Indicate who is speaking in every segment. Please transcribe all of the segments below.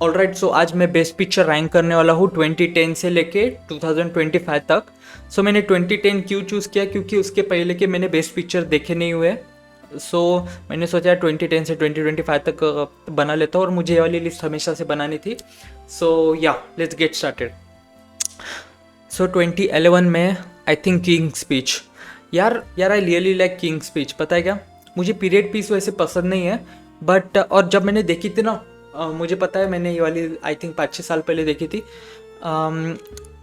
Speaker 1: Alright, सो आज मैं best picture rank करने वाला हूँ 2010 से लेके 2025 तक। सो मैंने 2010 क्यों चूज़ किया, क्योंकि उसके पहले के मैंने बेस्ट पिक्चर देखे नहीं हुए। सो मैंने सोचा 2010 से 2025 तक बना लेता हूँ, और मुझे ये वाली लिस्ट हमेशा से बनानी थी। सो या लेट्स गेट स्टार्टेड। सो 2011 में आई थिंक किंग स्पीच। यार I really like king speech. पता है क्या, मुझे पीरियड पीस वैसे पसंद नहीं है, बट और जब मैंने देखी थी ना, मुझे पता है मैंने ये वाली आई थिंक 5-6 साल पहले देखी थी।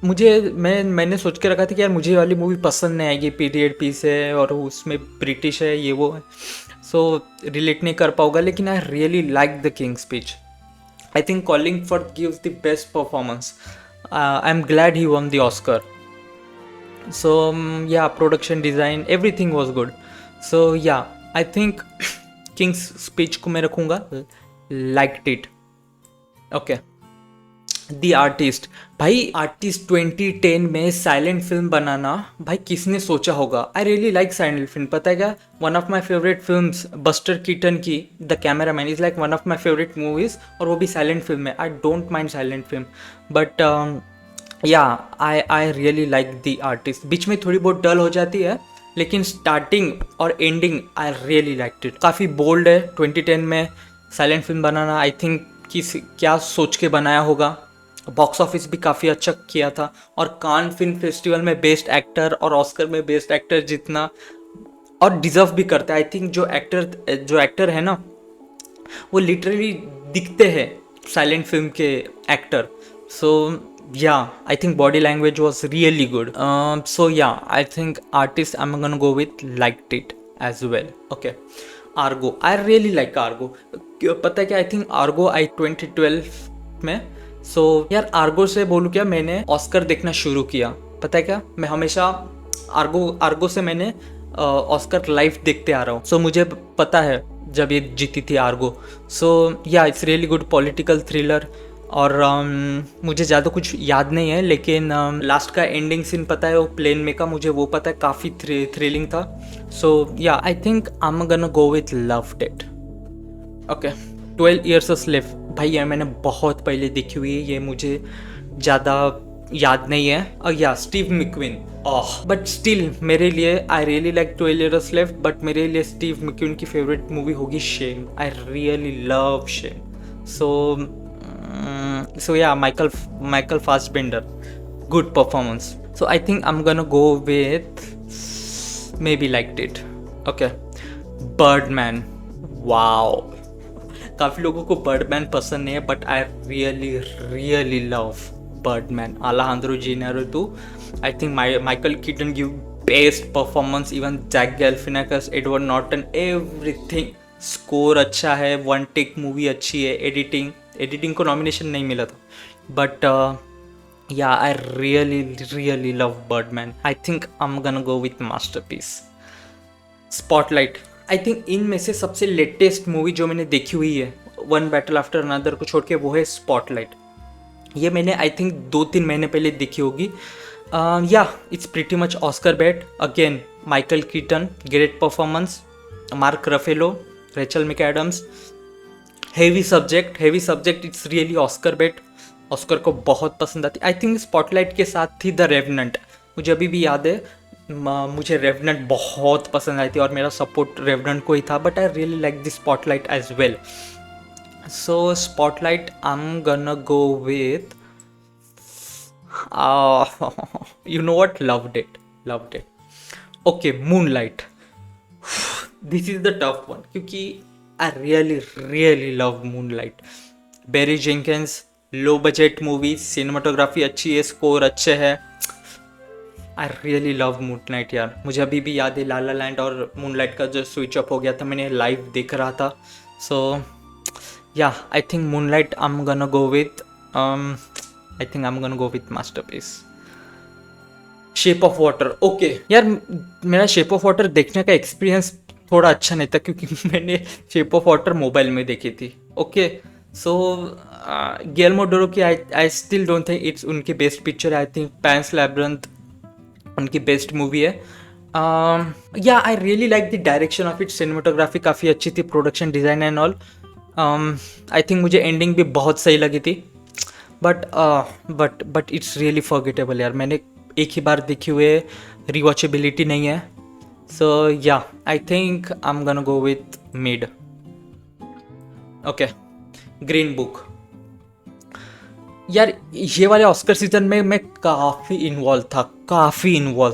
Speaker 1: मैंने सोच के रखा था कि यार मुझे ये वाली मूवी पसंद नहीं आएगी, पीरियड पीस है और उसमें ब्रिटिश है, ये वो है, सो रिलेट नहीं कर पाऊंगा। लेकिन आई really like the king speech. I think calling forth gives the best performance. I am glad he won the Oscar. So yeah, production design everything was good. So yeah, I think King's speech को मैं रखूँगा liked it. Okay. The artist. भाई artist 2010 में silent film बनाना, भाई किसने सोचा होगा। I really like silent film. पता है क्या, one of my favourite films Buster Keaton की the cameraman is like one of my favourite movies, और वो भी साइलेंट फिल्म है। I don't mind silent film, but yeah I really like the artist. बीच में थोड़ी बहुत डल हो जाती है, लेकिन स्टार्टिंग और ending I really like it. काफ़ी बोल्ड है 2010 में silent film banana. I think क्या सोच के बनाया होगा। बॉक्स ऑफिस भी काफ़ी अच्छा किया था, और कान फिल्म फेस्टिवल में बेस्ट एक्टर और ऑस्कर में बेस्ट एक्टर जीतना, और डिजर्व भी करता है। आई थिंक जो एक्टर है ना, वो लिटरली दिखते हैं साइलेंट फिल्म के actor. So yeah I think body language was really good. So yeah I think artist I am gonna go with liked it as well. Okay, Argo. I really like Argo. पता है क्या, I think Ergo आई 2012 में। सो यार Ergo से बोलूँ क्या, मैंने Oscar देखना शुरू किया। पता है क्या, मैं हमेशा आर्गो से मैंने ऑस्कर लाइव देखते आ रहा हूँ। सो मुझे पता है जब ये जीती थी आर्गो। सो या it's really good political thriller. और मुझे ज़्यादा कुछ याद नहीं है, लेकिन लास्ट का एंडिंग सीन पता है, वो प्लेन में का, मुझे वो पता है, काफ़ी थ्रिलिंग था। So yeah I think I am gonna go with loved it. Okay, 12 Years a Slave। भाई ये मैंने बहुत पहले देखी हुई है, ये मुझे ज़्यादा याद नहीं है। और या स्टीव मैकक्वीन, बट स्टिल मेरे लिए I really like 12 Years a Slave, but मेरे लिए स्टीव मैकक्वीन की फेवरेट मूवी होगी Shame. I really love Shame. So yeah Michael Fassbender, good performance. So I think I am gonna go with maybe liked it. Okay, Birdman. Wow, काफ़ी लोगों को Birdman पसंद नहीं है, but I really really love Birdman. Alejandro Inarritu, I think Michael Keaton give best performance, even Jack गैलिफिनाकस, Edward Norton, everything. Score अच्छा है, one take movie अच्छी है, एडिटिंग को नॉमिनेशन नहीं मिला था, but yeah I really really love Birdman. I think I am gonna go with masterpiece. Spotlight. I think इनमें से सबसे लेटेस्ट मूवी जो मैंने देखी हुई है, वन बैटल आफ्टर अनदर को छोड़ के, वो है स्पॉटलाइट। ये मैंने आई थिंक 2-3 महीने पहले देखी होगी। Yeah it's pretty much Oscar bait. Again Michael Keaton, great performance. Mark Ruffalo, Rachel McAdams. Heavy subject it's really Oscar bait. Oscar को बहुत पसंद आती। आई थिंक स्पॉटलाइट के साथ थी द रेवेनेंट। मुझे अभी भी याद है, मुझे रेवेनेंट बहुत पसंद आई थी, और मेरा सपोर्ट रेवेनेंट को ही था, but I really like the Spotlight as well. So Spotlight I am gonna go with you know what, loved it. Okay, Moonlight. This is the tough one, क्योंकि I really really love Moonlight. Barry Jenkins, low budget movie, cinematography अच्छी है, score अच्छे है। आई really love moonlight यार। मुझे अभी भी याद है, लाला लैंड और मूनलाइट का जो स्विच अप हो गया था, मैंने लाइव देख रहा था। So yeah I think moonlight I am gonna go with masterpiece. Shape of water. Okay यार, मेरा शेप ऑफ वाटर देखने का एक्सपीरियंस थोड़ा अच्छा नहीं था, क्योंकि मैंने शेप ऑफ वाटर मोबाइल में देखी थी। ओके, सो गिल्लेर्मो डेल टोरो की I still don't think it's उनकी बेस्ट पिक्चर है। आई थिंक पैंस लैबिरिंथ उनकी बेस्ट मूवी है। या I really like the direction of it. Cinematography काफ़ी अच्छी थी, production design and all. I think मुझे एंडिंग भी बहुत सही लगी थी, बट इट्स रियली फॉरगेटेबल यार। मैंने एक ही बार देखी हुए, रिवॉचेबिलिटी नहीं है। So yeah I think I am gonna go with mid. Okay, green book. यार ये वाले ऑस्कर सीजन में मैं काफ़ी इन्वॉल्व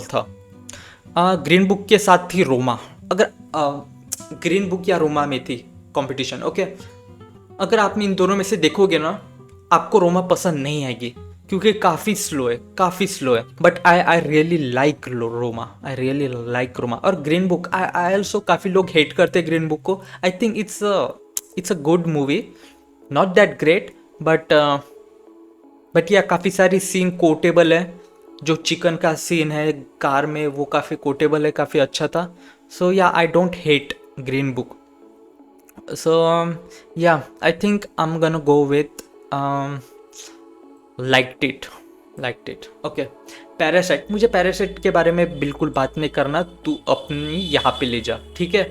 Speaker 1: था। ग्रीन बुक के साथ थी रोमा। अगर ग्रीन बुक या रोमा में थी कंपटीशन, ओके। अगर आपने इन दोनों में से देखोगे ना, आपको रोमा पसंद नहीं आएगी क्योंकि काफ़ी स्लो है। But I really like Roma, I really like Roma. और ग्रीन बुक, आई ऑल्सो, काफ़ी लोग हेट करते हैं ग्रीन बुक को। आई think it's a good movie, not that great, but या काफ़ी सारी सीन कोटेबल है। जो चिकन का सीन है कार में, वो काफ़ी कोटेबल है, काफ़ी अच्छा था। So yeah I don't hate Green Book. So yeah I think I am gonna go with liked it. Okay, Parasite. मुझे पैरासाइट के बारे में बिल्कुल बात नहीं करना, तू अपनी यहाँ पे ले जा, ठीक है।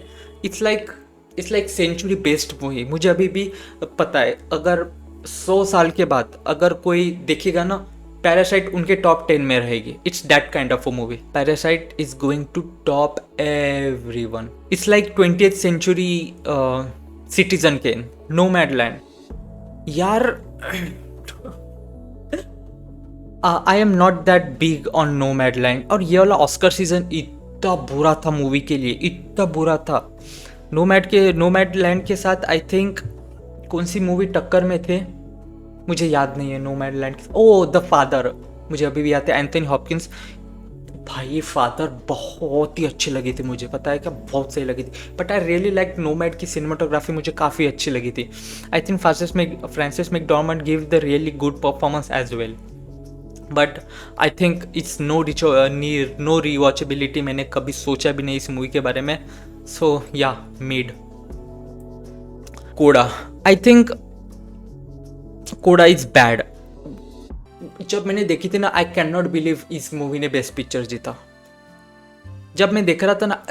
Speaker 1: It's like century based movie. मुझे अभी भी पता है, अगर 100 साल के बाद अगर कोई देखेगा ना, पैरासाइट उनके टॉप 10 में रहेगी। It's that kind of a movie. Parasite is going to top everyone. It's like 20th century Citizen Kane, Nomadland. यार I am not that big on Nomadland. और ये वाला ऑस्कर सीजन इतना बुरा था मूवी के लिए, इतना बुरा था। नोमैडलैंड के साथ आई थिंक कौन सी मूवी टक्कर में थे, मुझे याद नहीं है। नोमैडलैंड, ओ द फादर, मुझे अभी भी याद है, एंथनी हॉपकिंस। भाई फादर बहुत ही अच्छी लगी थी मुझे, पता है क्या, बहुत सही लगी थी। But I really like Nomad की सिनेमाटोग्राफी, मुझे काफ़ी अच्छी लगी थी। I think Frances McDormand give the really good performance as well. But I think it's no rewatchability. मैंने कभी सोचा भी नहीं इस मूवी के बारे में। सो या मिड। कोडा, आई थिंक कोडा इज बैड। जब मैंने देखी थी ना, आई कैन नॉट बिलीव इस मूवी ने बेस्ट पिक्चर जीता। जब मैं देख रहा था ना,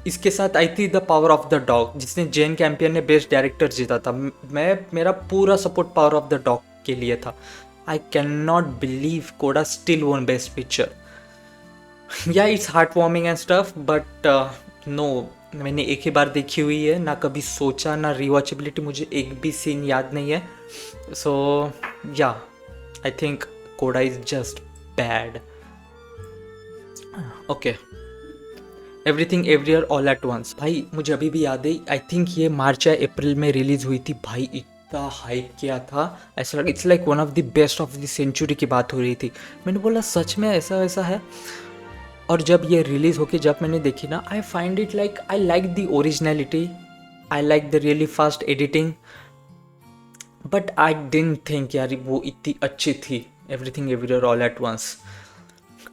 Speaker 1: इसके साथ आई थी the power of the dog, जिसने जेन कैंपियन ने बेस्ट डायरेक्टर जीता था। मेरा पूरा support power of the dog के लिए था। I can not believe CODA still won best picture. Yeah it's heart warming and stuff, but no, मैंने एक ही बार देखी हुई है, ना कभी सोचा, ना रिवॉचेबिलिटी, मुझे एक भी सीन याद नहीं है। So yeah I think CODA is just bad. Okay, everything everywhere all at once. भाई मुझे अभी भी याद है, आई थिंक ये मार्च या अप्रैल में रिलीज हुई थी। भाई इतना हाइप किया था, ऐसा लगा it's like one of the best of the century की बात हो रही थी। मैंने बोला सच में ऐसा वैसा है। और जब ये रिलीज़ होके जब मैंने देखी ना, I find it like, I like the originality, I like the really fast editing, but I didn't think यार वो इतनी अच्छी थी। Everything everywhere all at once.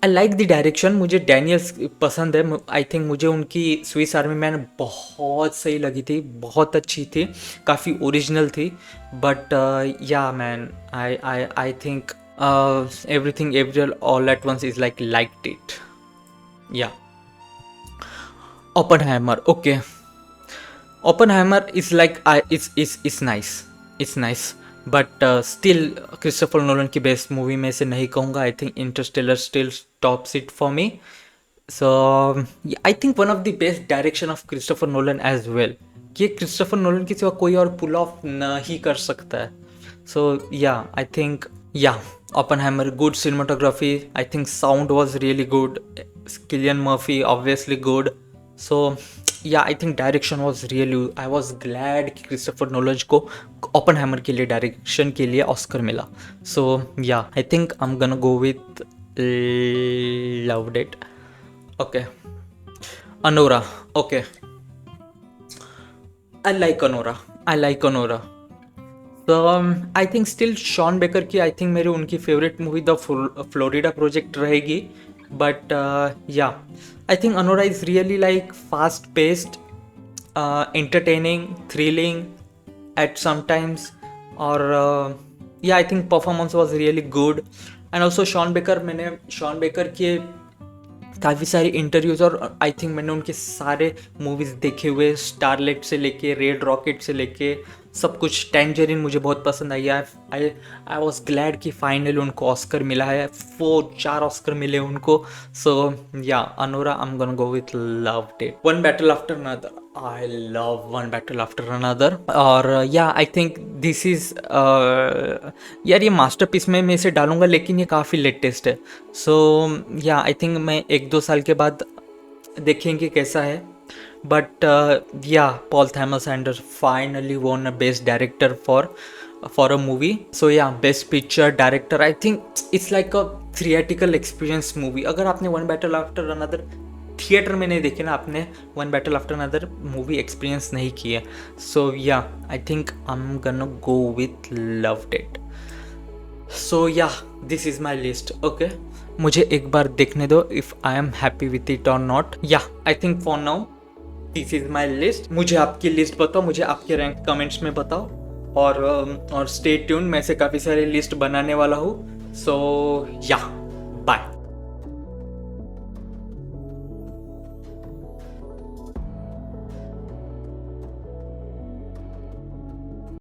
Speaker 1: I like the direction, मुझे डैनियल्स पसंद है। आई थिंक मुझे उनकी स्विस आर्मी मैन बहुत सही लगी थी, बहुत अच्छी थी, काफ़ी ओरिजिनल थी। But yeah man, I think everything everywhere all at once is liked it. Yeah Oppenheimer, okay. Oppenheimer is like is nice, it's nice, but still Christopher Nolan की बेस्ट मूवी में से नहीं कहूँगा। I think Interstellar still tops it for me. So I think one of the best direction of Christopher Nolan as well. ये Christopher Nolan के सिवा कोई और पुल ऑफ नहीं कर सकता है। सो या आई थिंक या Oppenheimer, good cinematography. I think sound was really good. Cillian Murphy obviously good. So yeah, I think direction was really, I was glad कि क्रिस्टोफर नोलन को Oppenheimer के लिए direction के लिए Oscar मिला. So yeah, I think I'm gonna go with loved it. Okay, Anora. Okay, I like Anora. तो I think still Sean Baker की, I think मेरी उनकी favourite movie the Florida Project रहेगी। But yeah I think Anora is really like fast paced, entertaining, thrilling at sometimes. और yeah I think performance was really good. And also Sean Baker, मैंने Sean Baker के काफ़ी सारे interviews और I think मैंने उनके सारे मूवीज़ देखे हुए, स्टारलेट से लेके रेड रॉकेट से लेके सब कुछ। टैंजरीन मुझे बहुत पसंद आई। आई आई वॉज ग्लैड कि फाइनली उनको ऑस्कर मिला है, 4 ऑस्कर मिले उनको। सो या Anora, I am gonna go with loved it. One battle after another, I love one battle after another. और yeah I think this is यार ये मास्टरपीस में मैं इसे डालूंगा, लेकिन ये काफ़ी लेटेस्ट है। सो या आई थिंक मैं 1-2 साल के बाद देखेंगे कैसा है। बट या Paul Thomas Anderson finally won a best director for a movie. So yeah, best picture director, I think it's like a theatrical experience movie. अगर आपने one battle after another theatre में नहीं देखे ना, आपने one battle after another movie experience नहीं की है। So yeah I think I am gonna go with loved it. So yeah this is my list. Okay, मुझे एक बार देखने दो if I am happy with it और not. Yeah I think for now this is my list. मुझे आपकी list बताओ, मुझे आपके रैंक कमेंट्स में बताओ। और स्टे ट्यून, मैं से काफ़ी सारी लिस्ट बनाने वाला हूँ। सो या बाय।